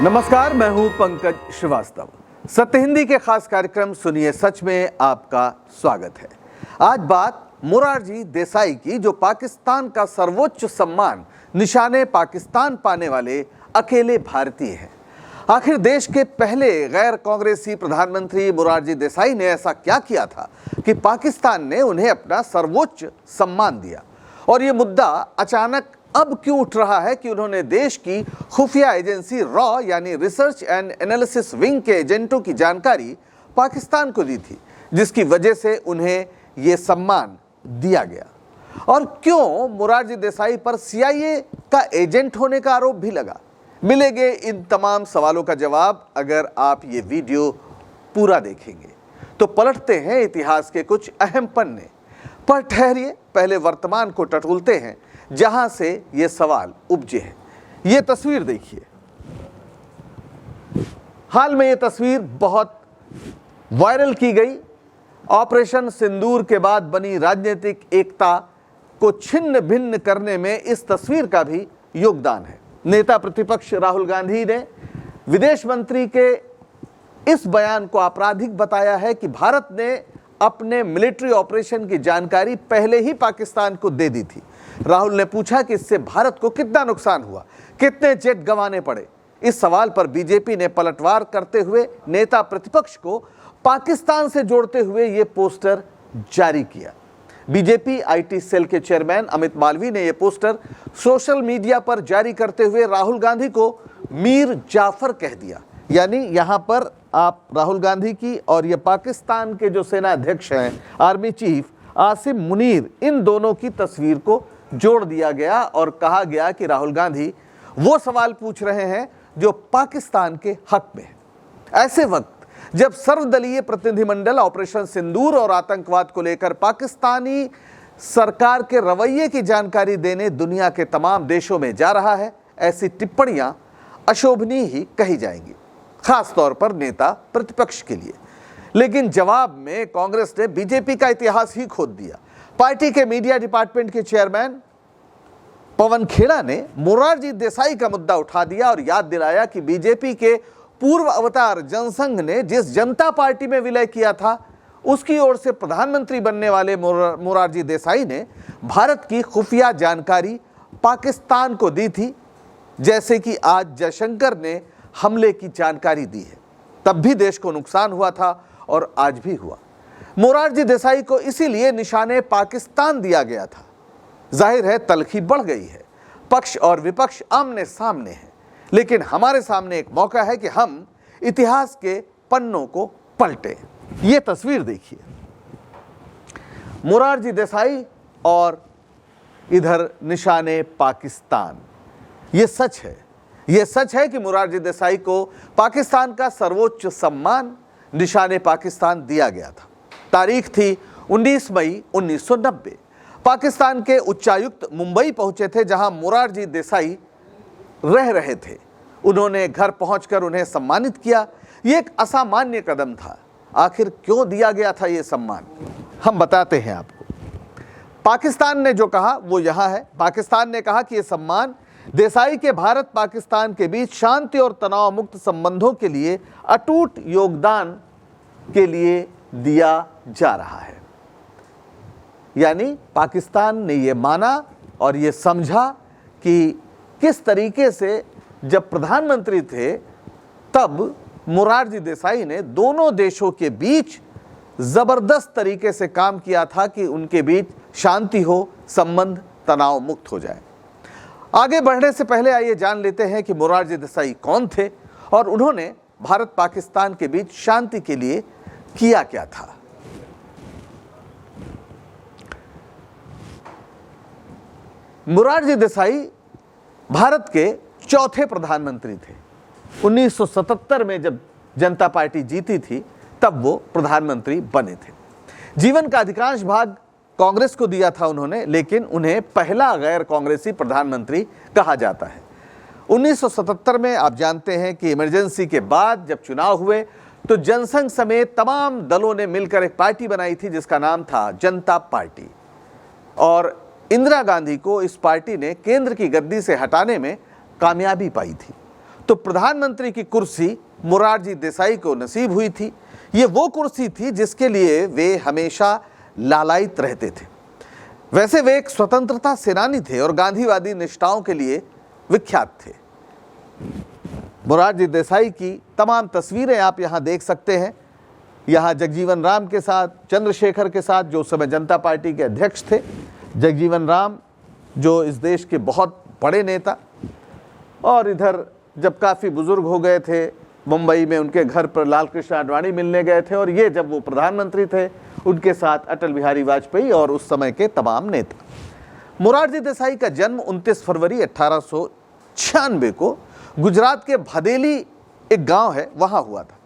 नमस्कार, मैं हूं पंकज श्रीवास्तव। सत्य हिंदी के खास कार्यक्रम सुनिए सच में आपका स्वागत है। आज बात मोरारजी देसाई की, जो पाकिस्तान का सर्वोच्च सम्मान निशाने पाकिस्तान पाने वाले अकेले भारतीय हैं। आखिर देश के पहले गैर कांग्रेसी प्रधानमंत्री मोरारजी देसाई ने ऐसा क्या किया था कि पाकिस्तान ने उन्हें अपना सर्वोच्च सम्मान दिया, और ये मुद्दा अचानक अब क्यों उठ रहा है कि उन्होंने देश की खुफिया एजेंसी रॉ यानी रिसर्च एंड एनालिसिस विंग के एजेंटों की जानकारी पाकिस्तान को दी थी, जिसकी वजह से उन्हें ये सम्मान दिया गया। और क्यों मोरारजी देसाई पर CIA का एजेंट होने का आरोप भी लगा। मिलेंगे इन तमाम सवालों का जवाब अगर आप ये वीडियो पूरा देखेंगे। तो पलटते हैं इतिहास के कुछ अहम पन्ने, पर ठहरिए, पहले वर्तमान को टटोलते हैं जहां से ये सवाल उपजे हैं। ये तस्वीर देखिए। हाल में ये तस्वीर बहुत वायरल की गई। ऑपरेशन सिंदूर के बाद बनी राजनीतिक एकता को छिन्न भिन्न करने में इस तस्वीर का भी योगदान है। नेता प्रतिपक्ष राहुल गांधी ने विदेश मंत्री के इस बयान को आपराधिक बताया है कि भारत ने अपने मिलिट्री ऑपरेशन की जानकारी पहले ही पाकिस्तान को दे दी थी। राहुल ने पूछा कि इससे भारत को कितना नुकसान हुआ, कितने जेट गंवाने पड़े। इस सवाल पर बीजेपी ने पलटवार करते हुए नेता प्रतिपक्ष को पाकिस्तान से जोड़ते हुए ये पोस्टर जारी किया। बीजेपी IT सेल के चेयरमैन अमित मालवीय ने यह पोस्टर सोशल मीडिया पर जारी करते हुए राहुल गांधी को मीर जाफर कह दिया। यानी यहां पर आप राहुल गांधी की और ये पाकिस्तान के जो सेना अध्यक्ष हैं, आर्मी चीफ आसिम मुनीर, इन दोनों की तस्वीर को जोड़ दिया गया और कहा गया कि राहुल गांधी वो सवाल पूछ रहे हैं जो पाकिस्तान के हक में है। ऐसे वक्त जब सर्वदलीय प्रतिनिधिमंडल ऑपरेशन सिंदूर और आतंकवाद को लेकर पाकिस्तानी सरकार के रवैये की जानकारी देने दुनिया के तमाम देशों में जा रहा है, ऐसी टिप्पणियां अशोभनीय ही कही जाएंगी, खास तौर पर नेता प्रतिपक्ष के लिए। लेकिन जवाब में कांग्रेस ने बीजेपी का इतिहास ही खोद दिया। पार्टी के मीडिया डिपार्टमेंट के चेयरमैन पवन खेड़ा ने मोरारजी देसाई का मुद्दा उठा दिया और याद दिलाया कि बीजेपी के पूर्व अवतार जनसंघ ने जिस जनता पार्टी में विलय किया था, उसकी ओर से प्रधानमंत्री बनने वाले मोरारजी देसाई ने भारत की खुफिया जानकारी पाकिस्तान को दी थी, जैसे कि आज जयशंकर ने हमले की जानकारी दी है। तब भी देश को नुकसान हुआ था और आज भी हुआ। मोरारजी देसाई को इसीलिए निशाने पाकिस्तान दिया गया था। जाहिर है तलखी बढ़ गई है, पक्ष और विपक्ष आमने सामने हैं, लेकिन हमारे सामने एक मौका है कि हम इतिहास के पन्नों को पलटें। ये तस्वीर देखिए, मोरारजी देसाई और इधर निशाने पाकिस्तान। ये सच है, ये सच है कि मोरारजी देसाई को पाकिस्तान का सर्वोच्च सम्मान निशाने पाकिस्तान दिया गया था। तारीख थी 19 मई 1990। पाकिस्तान के उच्चायुक्त मुंबई पहुंचे थे, जहां मोरारजी देसाई रह रहे थे। उन्होंने घर पहुंचकर उन्हें सम्मानित किया। यह एक असामान्य कदम था। आखिर क्यों दिया गया था यह सम्मान, हम बताते हैं आपको। पाकिस्तान ने जो कहा वो यहां है। पाकिस्तान ने कहा कि यह सम्मान देसाई के भारत पाकिस्तान के बीच शांति और तनाव मुक्त संबंधों के लिए अटूट योगदान के लिए दिया जा रहा है। यानी पाकिस्तान ने यह माना और यह समझा कि किस तरीके से जब प्रधानमंत्री थे तब मोरारजी देसाई ने दोनों देशों के बीच जबरदस्त तरीके से काम किया था कि उनके बीच शांति हो, संबंध तनाव मुक्त हो जाए। आगे बढ़ने से पहले आइए जान लेते हैं कि मोरारजी देसाई कौन थे और उन्होंने भारत पाकिस्तान के बीच शांति के लिए किया क्या था। मोरारजी देसाई भारत के चौथे प्रधानमंत्री थे। 1977 में जब जनता पार्टी जीती थी तब वो प्रधानमंत्री बने थे। जीवन का अधिकांश भाग कांग्रेस को दिया था उन्होंने, लेकिन उन्हें पहला गैर कांग्रेसी प्रधानमंत्री कहा जाता है। 1977 में आप जानते हैं कि इमरजेंसी के बाद जब चुनाव हुए तो जनसंघ समेत तमाम दलों ने मिलकर एक पार्टी बनाई थी जिसका नाम था जनता पार्टी, और इंदिरा गांधी को इस पार्टी ने केंद्र की गद्दी से हटाने में कामयाबी पाई थी। तो प्रधानमंत्री की कुर्सी मोरारजी देसाई को नसीब हुई थी। ये वो कुर्सी थी जिसके लिए वे हमेशा लालायित रहते थे। वैसे वे एक स्वतंत्रता सेनानी थे और गांधीवादी निष्ठाओं के लिए विख्यात थे। मोरारजी देसाई की तमाम तस्वीरें आप यहाँ देख सकते हैं। यहाँ जगजीवन राम के साथ, चंद्रशेखर के साथ, जो उस समय जनता पार्टी के अध्यक्ष थे। जगजीवन राम जो इस देश के बहुत बड़े नेता, और इधर जब काफ़ी बुजुर्ग हो गए थे मुंबई में, उनके घर पर लाल कृष्ण आडवाणी मिलने गए थे, और ये जब वो प्रधानमंत्री थे, उनके साथ अटल बिहारी वाजपेयी और उस समय के तमाम नेता। मोरारजी देसाई का जन्म 29 फरवरी 1896 को गुजरात के भदेली एक गांव है, वहां हुआ था।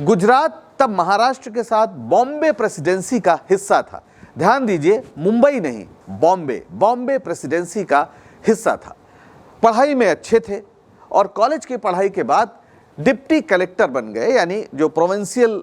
गुजरात तब महाराष्ट्र के साथ बॉम्बे प्रेसिडेंसी का हिस्सा था। ध्यान दीजिए, मुंबई नहीं, बॉम्बे प्रेसिडेंसी का हिस्सा था। पढ़ाई में अच्छे थे और कॉलेज की पढ़ाई के बाद डिप्टी कलेक्टर बन गए, यानी जो प्रोविंशियल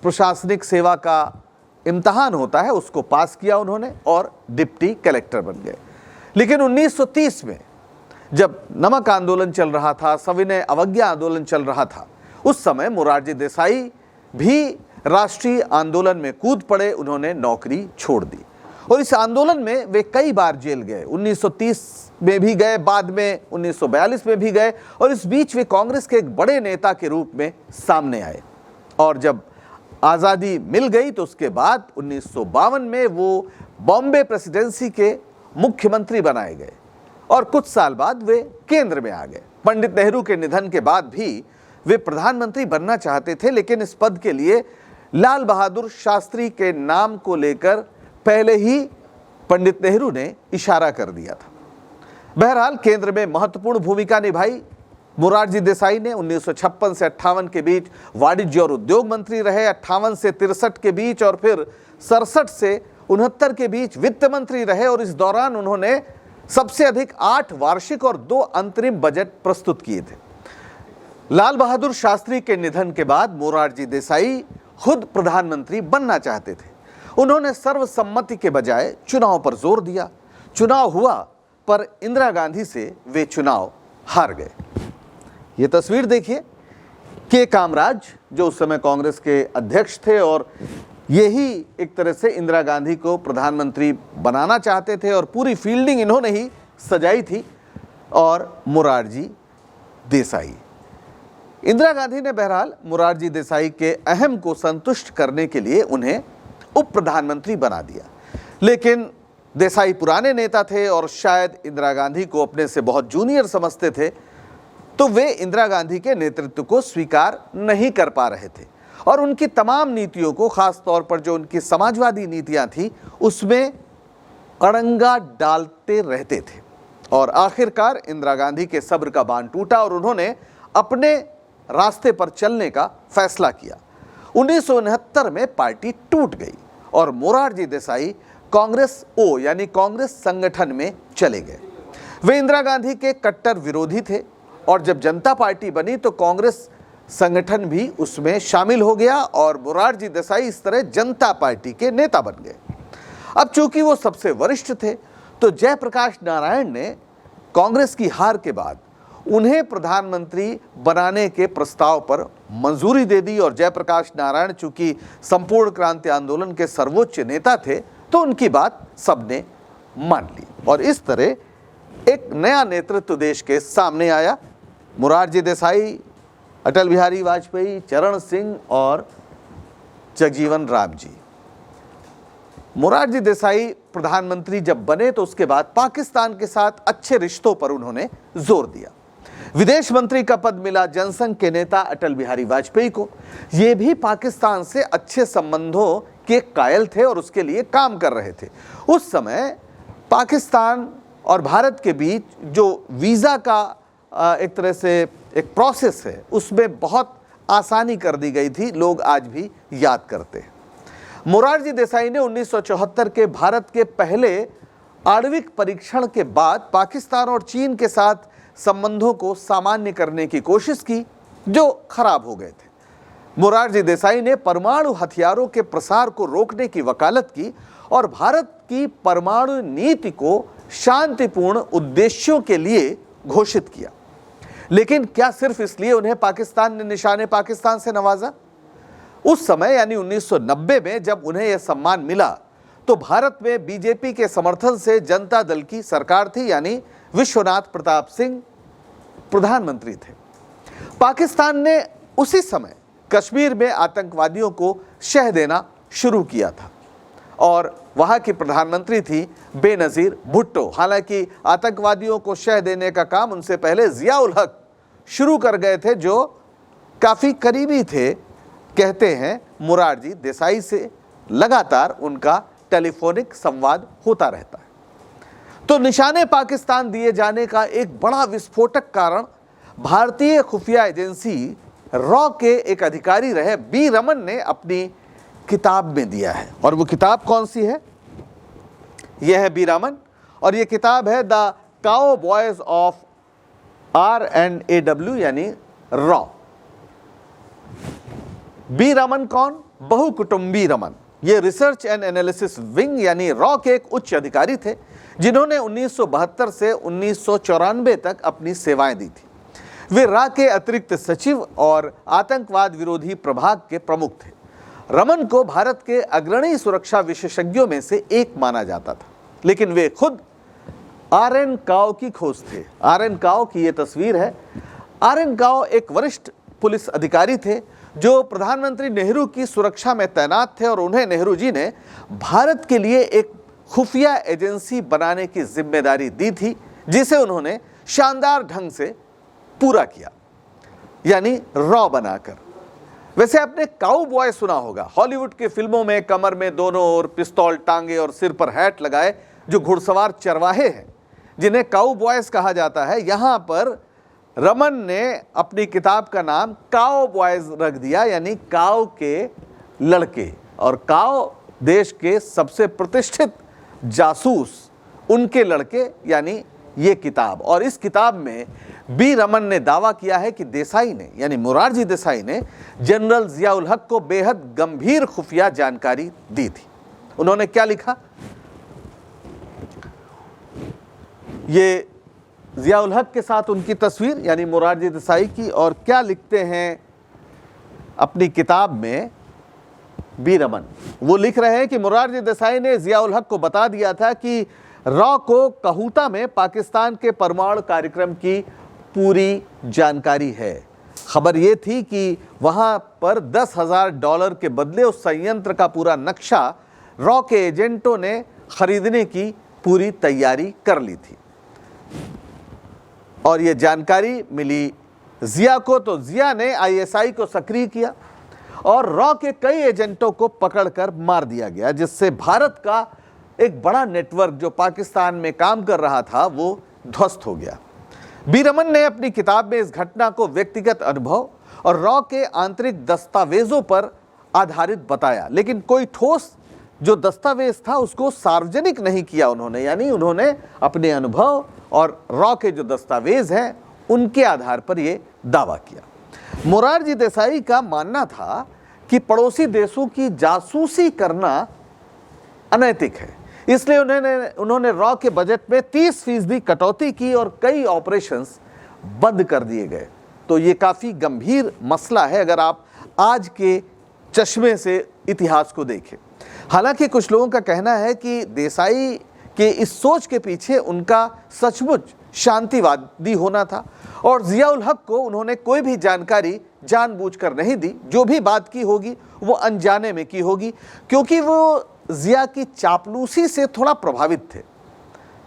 प्रशासनिक सेवा का इम्तहान होता है उसको पास किया उन्होंने और डिप्टी कलेक्टर बन गए। लेकिन 1930 में जब नमक आंदोलन चल रहा था, सविनय अवज्ञा आंदोलन चल रहा था, उस समय मोरारजी देसाई भी राष्ट्रीय आंदोलन में कूद पड़े। उन्होंने नौकरी छोड़ दी और इस आंदोलन में वे कई बार जेल गए। 1930 में भी गए, बाद में 1942 में भी गए, और इस बीच वे कांग्रेस के एक बड़े नेता के रूप में सामने आए। और जब आज़ादी मिल गई तो उसके बाद 1952 में वो बॉम्बे प्रेसिडेंसी के मुख्यमंत्री बनाए गए और कुछ साल बाद वे केंद्र में आ गए। पंडित नेहरू के निधन के बाद भी वे प्रधानमंत्री बनना चाहते थे, लेकिन इस पद के लिए लाल बहादुर शास्त्री के नाम को लेकर पहले ही पंडित नेहरू ने इशारा कर दिया था। बहरहाल केंद्र में महत्वपूर्ण भूमिका निभाई मोरारजी देसाई ने। 1956 से 58 के बीच वाणिज्य और उद्योग मंत्री रहे, 58 से 63 के बीच और फिर 67 से 69 के बीच वित्त मंत्री रहे, और इस दौरान उन्होंने सबसे अधिक 8 वार्षिक और 2 अंतरिम बजट प्रस्तुत किए थे। लाल बहादुर शास्त्री के निधन के बाद मोरारजी देसाई खुद प्रधानमंत्री बनना चाहते थे। उन्होंने सर्वसम्मति के बजाय चुनाव पर जोर दिया। चुनाव हुआ, पर इंदिरा गांधी से वे चुनाव हार गए। ये तस्वीर देखिए, के कामराज जो उस समय कांग्रेस के अध्यक्ष थे और यही एक तरह से इंदिरा गांधी को प्रधानमंत्री बनाना चाहते थे, और पूरी फील्डिंग इन्होंने ही सजाई थी। और मोरारजी देसाई, इंदिरा गांधी ने बहरहाल मोरारजी देसाई के अहम को संतुष्ट करने के लिए उन्हें उप प्रधानमंत्री बना दिया। लेकिन देसाई पुराने नेता थे और शायद इंदिरा गांधी को अपने से बहुत जूनियर समझते थे, तो वे इंदिरा गांधी के नेतृत्व को स्वीकार नहीं कर पा रहे थे और उनकी तमाम नीतियों को, खास तौर पर जो उनकी समाजवादी नीतियां थी, उसमें अड़ंगा डालते रहते थे। और आखिरकार इंदिरा गांधी के सब्र का बांध टूटा और उन्होंने अपने रास्ते पर चलने का फैसला किया। 1969 में पार्टी टूट गई और मोरारजी देसाई कांग्रेस ओ यानी कांग्रेस संगठन में चले गए। वे इंदिरा गांधी के कट्टर विरोधी थे और जब जनता पार्टी बनी तो कांग्रेस संगठन भी उसमें शामिल हो गया और मोरारजी देसाई इस तरह जनता पार्टी के नेता बन गए। अब चूंकि वो सबसे वरिष्ठ थे तो जयप्रकाश नारायण ने कांग्रेस की हार के बाद उन्हें प्रधानमंत्री बनाने के प्रस्ताव पर मंजूरी दे दी और जयप्रकाश नारायण चूंकि संपूर्ण क्रांति आंदोलन के सर्वोच्च नेता थे तो उनकी बात सबने मान ली और इस तरह एक नया नेतृत्व देश के सामने आया। मोरारजी देसाई, अटल बिहारी वाजपेयी, चरण सिंह और जगजीवन राम जी। मोरारजी देसाई प्रधानमंत्री जब बने तो उसके बाद पाकिस्तान के साथ अच्छे रिश्तों पर उन्होंने जोर दिया। विदेश मंत्री का पद मिला जनसंघ के नेता अटल बिहारी वाजपेयी को। ये भी पाकिस्तान से अच्छे संबंधों के कायल थे और उसके लिए काम कर रहे थे। उस समय पाकिस्तान और भारत के बीच जो वीज़ा का एक तरह से एक प्रोसेस है उसमें बहुत आसानी कर दी गई थी, लोग आज भी याद करते हैं। मोरारजी देसाई ने 1974 के भारत के पहले आणविक परीक्षण के बाद पाकिस्तान और चीन के साथ संबंधों को सामान्य करने की कोशिश की जो खराब हो गए थे। मोरारजी देसाई ने परमाणु हथियारों के प्रसार को रोकने की वकालत की और भारत की परमाणु नीति को शांतिपूर्ण उद्देश्यों के लिए घोषित किया। लेकिन क्या सिर्फ इसलिए उन्हें पाकिस्तान ने निशाने पाकिस्तान से नवाजा? उस समय यानी 1990 में जब उन्हें यह सम्मान मिला तो भारत में बीजेपी के समर्थन से जनता दल की सरकार थी, यानी विश्वनाथ प्रताप सिंह प्रधानमंत्री थे। पाकिस्तान ने उसी समय कश्मीर में आतंकवादियों को शह देना शुरू किया था और वहां की प्रधानमंत्री थी बेनजीर भुट्टो। हालांकि आतंकवादियों को शह देने का काम उनसे पहले जियाउल हक शुरू कर गए थे, जो काफी करीबी थे, कहते हैं मोरारजी देसाई से लगातार उनका टेलीफोनिक संवाद होता रहता है। तो निशाने पाकिस्तान दिए जाने का एक बड़ा विस्फोटक कारण भारतीय खुफिया एजेंसी रॉ के एक अधिकारी रहे बी रमन ने अपनी किताब में दिया है। और वो किताब कौन सी है? यह है बी रमन, और ये किताब है द काउबॉयज ऑफ R&AW यानी रॉ। बी रमन कौन? बहुकुटुंबी रमन। ये रिसर्च एंड एनालिसिस विंग यानी रॉ के एक उच्च अधिकारी थे, जिन्होंने 1972 से 1994 तक अपनी सेवाएं दी थी। वे रॉ के अतिरिक्त सचिव और आतंकवाद विरोधी प्रभाग के प्रमुख थे। रमन को भारत के अग्रणी सुरक्षा विशेषज्ञों में से एक माना जाता था, लेकिन वे खुद RN काओ की खोज थे। RN काओ की ये तस्वीर है। RN काओ एक वरिष्ठ पुलिस अधिकारी थे जो प्रधानमंत्री नेहरू की सुरक्षा में तैनात थे और उन्हें नेहरू जी ने भारत के लिए एक खुफिया एजेंसी बनाने की जिम्मेदारी दी थी, जिसे उन्होंने शानदार ढंग से पूरा किया, यानी रॉ बनाकर। वैसे आपने काउबॉय सुना होगा, हॉलीवुड की फिल्मों में कमर में दोनों ओर पिस्तौल टांगे और सिर पर हैट लगाए जो घुड़सवार चरवाहे हैं, जिन्हें काउबॉयज कहा जाता है। यहां पर रमन ने अपनी किताब का नाम काउबॉयज रख दिया, यानी काऊ के लड़के। और काऊ देश के सबसे प्रतिष्ठित जासूस, उनके लड़के, यानी ये किताब। और इस किताब में बी रमन ने दावा किया है कि देसाई ने, यानी मोरारजी देसाई ने जनरल जियाउल हक को बेहद गंभीर खुफिया जानकारी दी थी। उन्होंने क्या लिखा? ये जियाउल हक के साथ उनकी तस्वीर, यानी मोरारजी देसाई की, और क्या लिखते हैं अपनी किताब में बी रमन? वो लिख रहे हैं कि मोरारजी देसाई ने जियाउल हक को बता दिया था कि रॉ को कहूता में पाकिस्तान के परमाणु कार्यक्रम की पूरी जानकारी है। खबर ये थी कि वहां पर $10,000 के बदले उस संयंत्र का पूरा नक्शा रॉ के एजेंटों ने खरीदने की पूरी तैयारी कर ली थी। और ये जानकारी मिली जिया को, तो जिया ने ISI को सक्रिय किया और रॉ के कई एजेंटों को पकड़कर मार दिया गया, जिससे भारत का एक बड़ा नेटवर्क जो पाकिस्तान में काम कर रहा था वो ध्वस्त हो गया। बी रमन ने अपनी किताब में इस घटना को व्यक्तिगत अनुभव और रॉ के आंतरिक दस्तावेजों पर आधारित बताया, लेकिन कोई ठोस जो दस्तावेज था उसको सार्वजनिक नहीं किया उन्होंने। यानी उन्होंने अपने अनुभव और रॉ के जो दस्तावेज हैं उनके आधार पर यह दावा किया। मोरारजी देसाई का मानना था कि पड़ोसी देशों की जासूसी करना अनैतिक है, इसलिए उन्होंने रॉ के बजट में 30% कटौती की और कई ऑपरेशंस बंद कर दिए गए। तो ये काफ़ी गंभीर मसला है अगर आप आज के चश्मे से इतिहास को देखें। हालांकि कुछ लोगों का कहना है कि देसाई के इस सोच के पीछे उनका सचमुच शांतिवादी होना था और जियाउल हक को उन्होंने कोई भी जानकारी जानबूझकर नहीं दी। जो भी बात की होगी वो अनजाने में की होगी, क्योंकि वो जिया की चापलूसी से थोड़ा प्रभावित थे।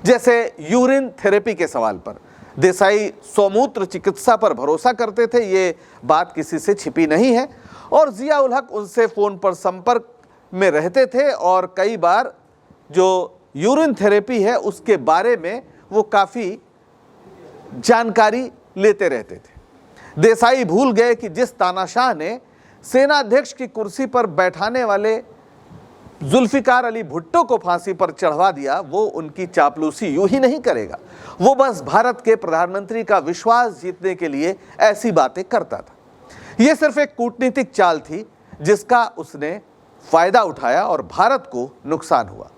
जैसे यूरिन थेरेपी के सवाल पर देसाई स्वमूत्र चिकित्सा पर भरोसा करते थे, ये बात किसी से छिपी नहीं है, और जियाउल हक उनसे फ़ोन पर संपर्क में रहते थे और कई बार जो यूरिन थेरेपी है उसके बारे में वो काफ़ी जानकारी लेते रहते थे। देसाई भूल गए कि जिस तानाशाह ने सेनाध्यक्ष की कुर्सी पर बैठाने वाले जुल्फिकार अली भुट्टो को फांसी पर चढ़वा दिया, वो उनकी चापलूसी यूं ही नहीं करेगा। वो बस भारत के प्रधानमंत्री का विश्वास जीतने के लिए ऐसी बातें करता था। ये सिर्फ एक कूटनीतिक चाल थी जिसका उसने फायदा उठाया और भारत को नुकसान हुआ।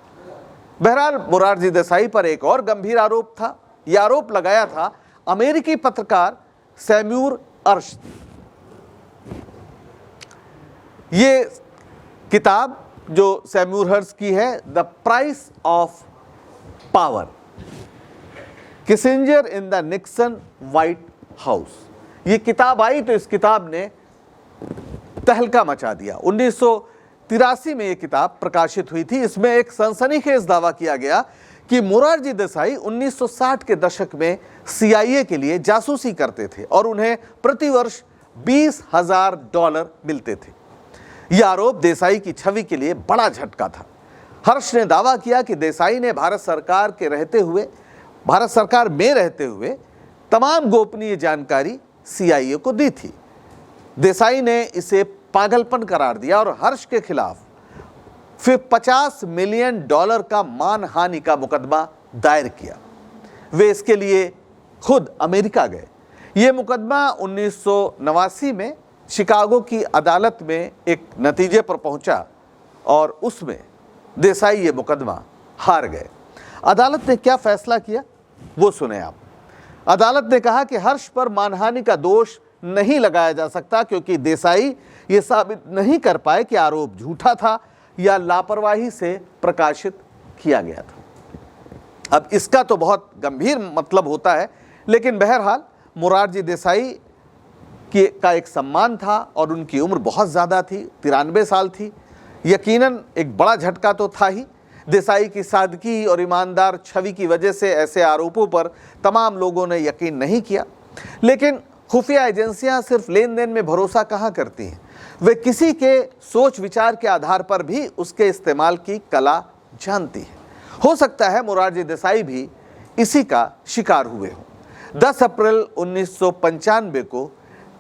बहरहाल मोरारजी देसाई पर एक और गंभीर आरोप था। यह आरोप लगाया था अमेरिकी पत्रकार सैम्यूर अर्श। ये किताब जो सैम्यूर हर्ष की है, the price of power, Kissinger in the Nixon white house. ये किताब आई तो इस किताब ने तहलका मचा दिया। 1983 में ये किताब प्रकाशित हुई थी। इसमें एक सनसनीखेज दावा किया गया कि मोरारजी देसाई 1960 के दशक में CIA के लिए जासूसी करते थे और उन्हें प्रतिवर्ष $20,000 मिलते थे। यह आरोप देसाई की छवि के लिए बड़ा झटका था। हर्ष ने दावा किया कि देसाई ने भारत सरकार में रहते हुए तमाम गोपनीय जानकारी CIA को दी थी। देसाई ने इसे पागलपन करार दिया और हर्ष के खिलाफ फिर $50 मिलियन का मानहानि का मुकदमा दायर किया। वे इसके लिए खुद अमेरिका गए। यह मुकदमा 1989 में शिकागो की अदालत में एक नतीजे पर पहुंचा और उसमें देसाई ये मुकदमा हार गए। अदालत ने क्या फैसला किया वो सुने आप। अदालत ने कहा कि हर्ष पर मानहानि का दोष नहीं लगाया जा सकता क्योंकि देसाई ये साबित नहीं कर पाए कि आरोप झूठा था या लापरवाही से प्रकाशित किया गया था। अब इसका तो बहुत गंभीर मतलब होता है, लेकिन बहरहाल मोरारजी देसाई का एक सम्मान था और उनकी उम्र बहुत ज़्यादा थी, 93 साल थी। यकीनन एक बड़ा झटका तो था ही। देसाई की सादगी और ईमानदार छवि की वजह से ऐसे आरोपों पर तमाम लोगों ने यकीन नहीं किया। लेकिन खुफिया एजेंसियां सिर्फ लेन देन में भरोसा कहाँ करती हैं, वे किसी के सोच विचार के आधार पर भी उसके इस्तेमाल की कला जानती हैं। हो सकता है मोरारजी देसाई भी इसी का शिकार हुए हों। 10 अप्रैल 1995 को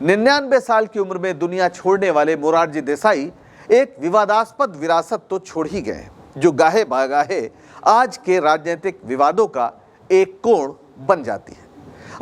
99 साल की उम्र में दुनिया छोड़ने वाले मोरारजी देसाई एक विवादास्पद विरासत तो छोड़ ही गए हैं, जो गाहे बागाहे आज के राजनीतिक विवादों का एक कोण बन जाती है।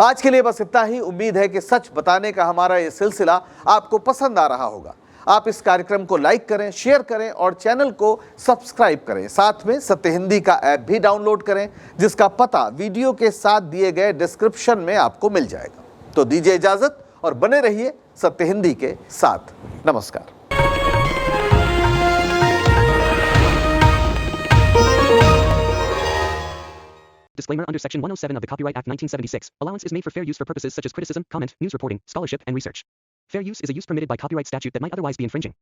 आज के लिए बस इतना ही। उम्मीद है कि सच बताने का हमारा ये सिलसिला आपको पसंद आ रहा होगा। आप इस कार्यक्रम को लाइक करें, शेयर करें और चैनल को सब्सक्राइब करें। साथ में सत्य हिंदी का ऐप भी डाउनलोड करें, जिसका पता वीडियो के साथ दिए गए डिस्क्रिप्शन में आपको मिल जाएगा। तो दीजिए इजाजत और बने रहिए सत्य हिंदी के साथ। नमस्कार। Disclaimer under Section 107 of the Copyright Act 1976. Allowance is made for fair use for purposes such as criticism, comment, news reporting, scholarship, and research. Fair use is a use permitted by copyright statute that might otherwise be infringing.